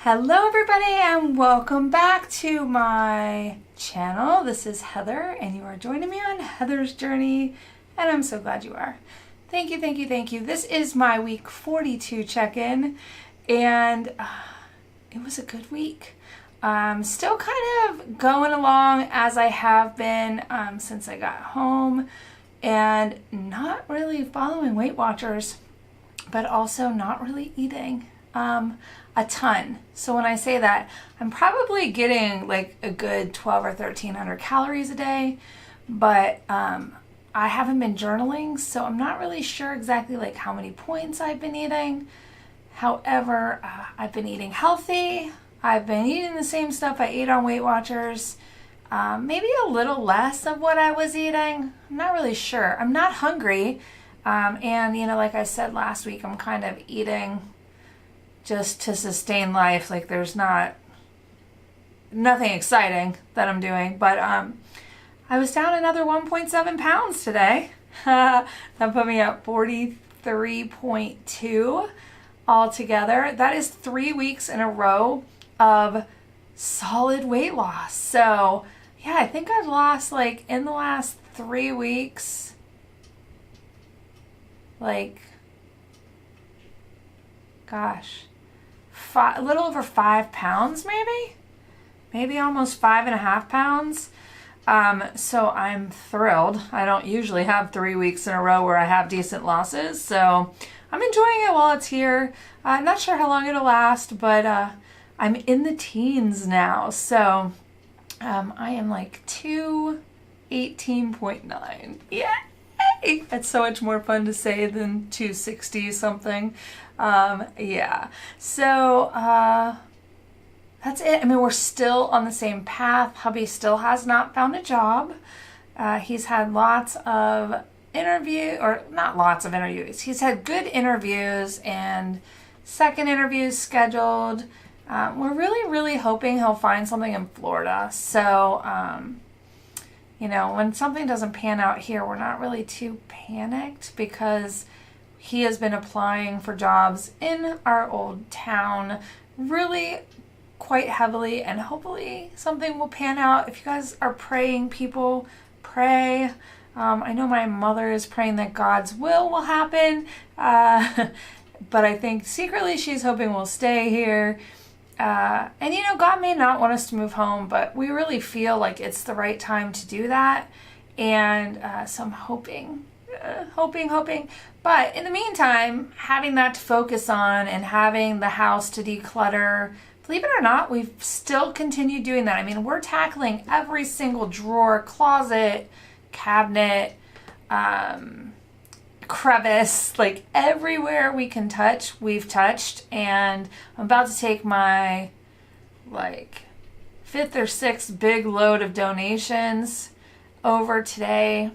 Hello everybody and welcome back to my channel. This is Heather and you are joining me on Heather's journey and I'm so glad you are. Thank you, thank you, thank you. This is my week 42 check-in and it was a good week. Still kind of going along as I have been since I got home and not really following Weight Watchers, but also not really eating a ton. So when I say that, I'm probably getting like a good 12 or 1300 calories a day, but I haven't been journaling, so I'm not really sure exactly like how many points I've been eating. However, I've been eating healthy. I've been eating the same stuff I ate on Weight Watchers. Maybe a little less of what I was eating. I'm not really sure. I'm not hungry. And you know, like I said last week, I'm kind of eating just to sustain life. Like there's nothing exciting that I'm doing, but I was down another 1.7 pounds today. That put me at 43.2 altogether. That is 3 weeks in a row of solid weight loss. So yeah, I think I've lost like in the last 3 weeks, like, gosh, a little over 5 pounds, maybe almost 5.5 pounds. So I'm thrilled. I don't usually have 3 weeks in a row where I have decent losses, so I'm enjoying it while it's here. I'm not sure how long it'll last, but I'm in the teens now, so I am like 218.9. Yeah. It's so much more fun to say than 260 something. Yeah. So that's it. I mean, we're still on the same path. Hubby still has not found a job. He's had lots of not lots of interviews. He's had good interviews and second interviews scheduled. We're really hoping he'll find something in Florida. So, you know, when something doesn't pan out here, we're not really too panicked because he has been applying for jobs in our old town really quite heavily, and hopefully something will pan out. If you guys are praying, people, pray. I know my mother is praying that God's will happen, but I think secretly she's hoping we'll stay here. And you know, God may not want us to move home, but we really feel like it's the right time to do that. And so I'm hoping. But in the meantime, having that to focus on and having the house to declutter, believe it or not, we've still continued doing that. I mean, we're tackling every single drawer, closet, cabinet, crevice, like everywhere we can touch, we've touched. And I'm about to take my like 5th or 6th big load of donations over today.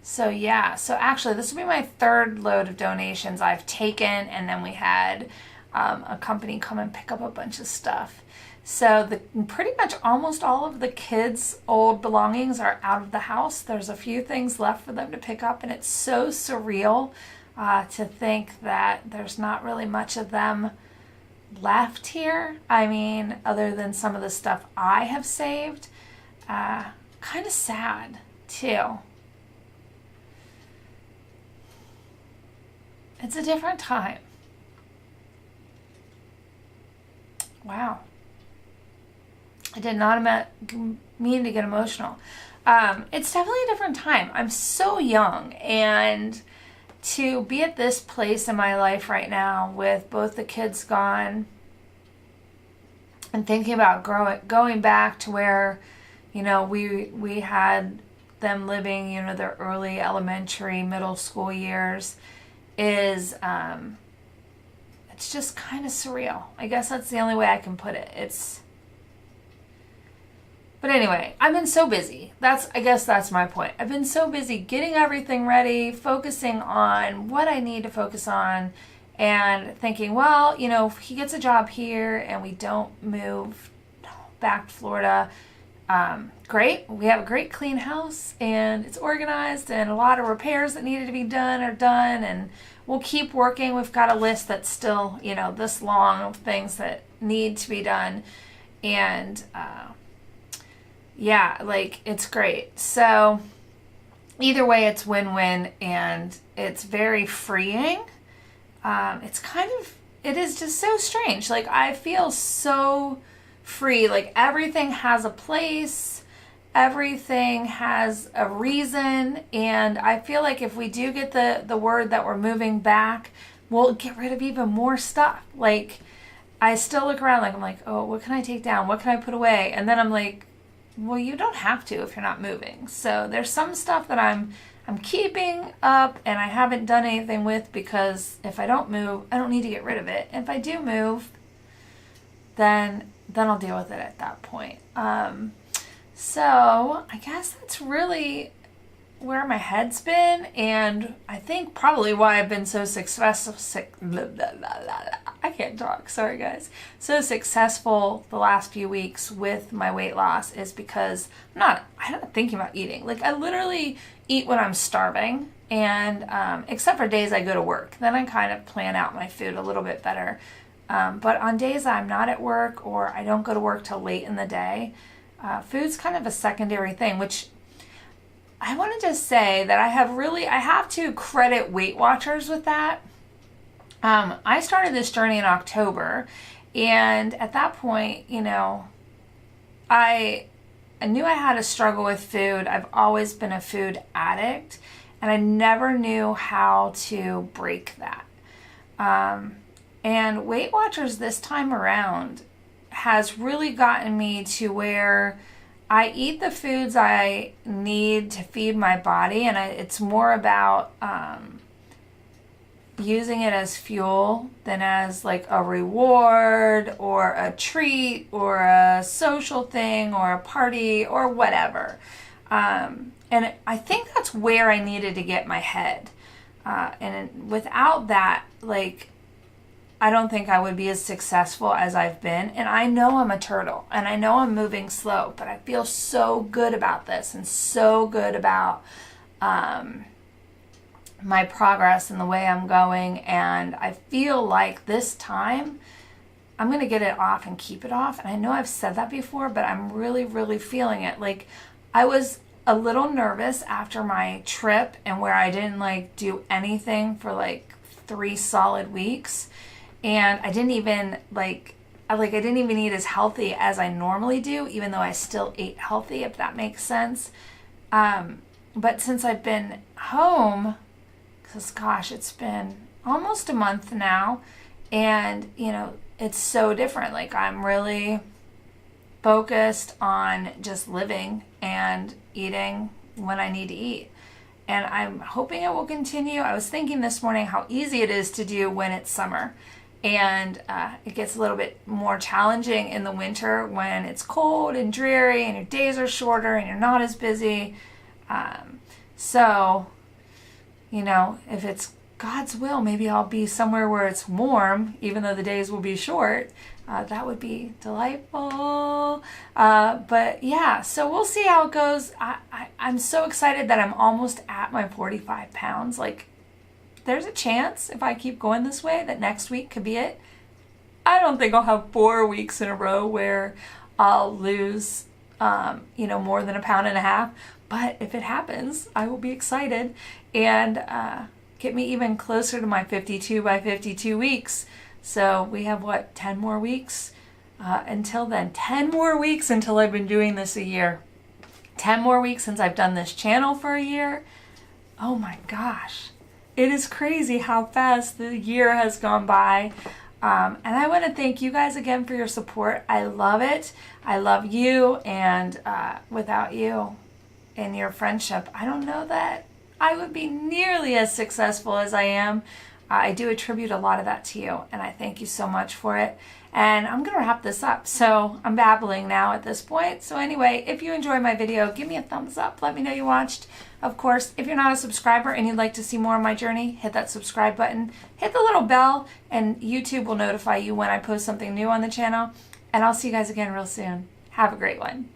So yeah, so actually this will be my 3rd load of donations I've taken, and then we had a company come and pick up a bunch of stuff. So pretty much almost all of the kids' old belongings are out of the house. There's a few things left for them to pick up, and it's so surreal to think that there's not really much of them left here. I mean, other than some of the stuff I have saved. Kind of sad, too. It's a different time. Wow. I did not mean to get emotional. It's definitely a different time. I'm so young, and to be at this place in my life right now with both the kids gone and thinking about going back to where, you know, we had them living, you know, their early elementary, middle school years is, it's just kind of surreal. I guess that's the only way I can put it. But anyway, I've been so busy. I guess that's my point. I've been so busy getting everything ready, focusing on what I need to focus on, and thinking, well, you know, if he gets a job here and we don't move back to Florida, great. We have a great clean house, and it's organized, and a lot of repairs that needed to be done are done, and we'll keep working. We've got a list that's still, this long of things that need to be done, and yeah, like, it's great. So either way, it's win-win, and it's very freeing. It is just so strange. Like, I feel so free. Like, everything has a place, everything has a reason, and I feel like if we do get the word that we're moving back, we'll get rid of even more stuff. Like, I still look around, like, I'm like, oh, what can I take down? What can I put away? And then I'm like, well, you don't have to if you're not moving. So there's some stuff that I'm keeping up and I haven't done anything with, because if I don't move, I don't need to get rid of it. If I do move, then I'll deal with it at that point. So I guess that's really where my head's been, and I think probably why I've been so successful. I can't talk. Sorry, guys. So successful the last few weeks with my weight loss is because I'm not thinking about eating. Like, I literally eat when I'm starving, and except for days I go to work, then I kind of plan out my food a little bit better. But on days I'm not at work, or I don't go to work till late in the day, food's kind of a secondary thing, which I want to just say that I have to credit Weight Watchers with that. I started this journey in October, and at that point, I knew I had a struggle with food. I've always been a food addict, and I never knew how to break that. And Weight Watchers this time around has really gotten me to where I eat the foods I need to feed my body, and it's more about using it as fuel than as like a reward or a treat or a social thing or a party or whatever. And I think that's where I needed to get my head. And without that, like, I don't think I would be as successful as I've been. And I know I'm a turtle, and I know I'm moving slow, but I feel so good about this and so good about my progress and the way I'm going. And I feel like this time I'm going to get it off and keep it off. And I know I've said that before, but I'm really, really feeling it. Like, I was a little nervous after my trip, and where I didn't do anything for 3 solid weeks. And I didn't even I didn't even eat as healthy as I normally do, even though I still ate healthy, if that makes sense. But since I've been home, because gosh, it's been almost a month now, and it's so different. Like, I'm really focused on just living and eating when I need to eat. And I'm hoping it will continue. I was thinking this morning how easy it is to do when it's summer. And it gets a little bit more challenging in the winter when it's cold and dreary and your days are shorter and you're not as busy. So, if it's God's will, maybe I'll be somewhere where it's warm, even though the days will be short. That would be delightful. But yeah, so we'll see how it goes. I'm so excited that I'm almost at my 45 pounds. There's a chance, if I keep going this way, that next week could be it. I don't think I'll have 4 weeks in a row where I'll lose, more than 1.5 pounds. But if it happens, I will be excited and get me even closer to my 52 by 52 weeks. So we have 10 more weeks until then. 10 more weeks until I've been doing this a year. 10 more weeks since I've done this channel for a year. Oh my gosh. It is crazy how fast the year has gone by. And I want to thank you guys again for your support. I love it. I love you. And without you and your friendship, I don't know that I would be nearly as successful as I am. I do attribute a lot of that to you, and I thank you so much for it. And I'm going to wrap this up. So I'm babbling now at this point. So anyway, if you enjoyed my video, give me a thumbs up. Let me know you watched. Of course, if you're not a subscriber and you'd like to see more of my journey, hit that subscribe button, hit the little bell, and YouTube will notify you when I post something new on the channel. And I'll see you guys again real soon. Have a great one.